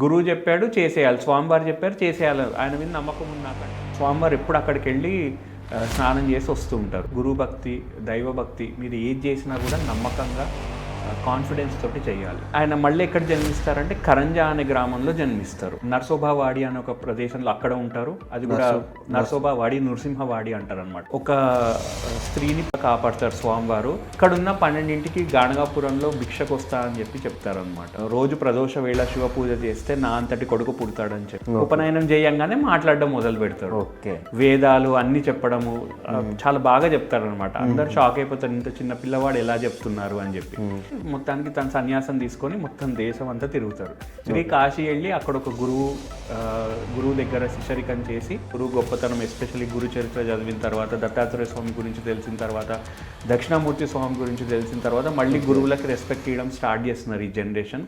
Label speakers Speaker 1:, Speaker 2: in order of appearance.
Speaker 1: గురువు చెప్పాడు చేసేయాలి, స్వామివారు చెప్పారు చేసేయాలి, ఆయన మీద నమ్మకం ఉన్నాక స్వామివారు ఎప్పుడు అక్కడికి వెళ్ళి స్నానం చేసి వస్తూ ఉంటారు. గురువు భక్తి, దైవ భక్తి, మీరు ఏది చేసినా కూడా నమ్మకంగా కాన్ఫిడెన్స్ తోటి చేయాలి. ఆయన మళ్ళీ ఎక్కడ జన్మిస్తారంటే కరంజా అనే గ్రామంలో జన్మిస్తారు. నర్సోబావాడి అనే ఒక ప్రదేశంలో అక్కడ ఉంటారు. అది కూడా నర్సోబావాడి, నృసింహవాడి అంటారు అనమాట. ఒక స్త్రీని కాపాడతారు స్వామివారు. ఇక్కడ ఉన్న 12ంటికి గాణగాపురంలో భిక్షకు వస్తా అని చెప్పి చెప్తారు అనమాట. రోజు ప్రదోష వేళ శివ పూజ చేస్తే నా అంతటి కొడుకు పుడతాడని చెప్పి ఉపనయనం చేయంగానే మాట్లాడడం మొదలు పెడతారు. వేదాలు అన్ని చెప్పడము చాలా బాగా చెప్తారు అనమాట. అందరు షాక్ అయిపోతారు, ఇంత చిన్న పిల్లవాడు ఎలా చెప్తున్నారు అని చెప్పి. మొత్తానికి తన సన్యాసం తీసుకొని మొత్తం దేశం అంతా తిరుగుతారు. శ్రీ కాశీ వెళ్ళి అక్కడ ఒక గురువు దగ్గర శిష్యరికం చేసి, గురువు గొప్పతనం ఎస్పెషల్లీ గురు చరిత్ర చదివిన తర్వాత, దత్తాత్రేయ స్వామి గురించి తెలిసిన తర్వాత, దక్షిణామూర్తి స్వామి గురించి తెలిసిన తర్వాత మళ్ళీ గురువులకి రెస్పెక్ట్ చేయడం స్టార్ట్ చేస్తున్నారు ఈ జనరేషన్.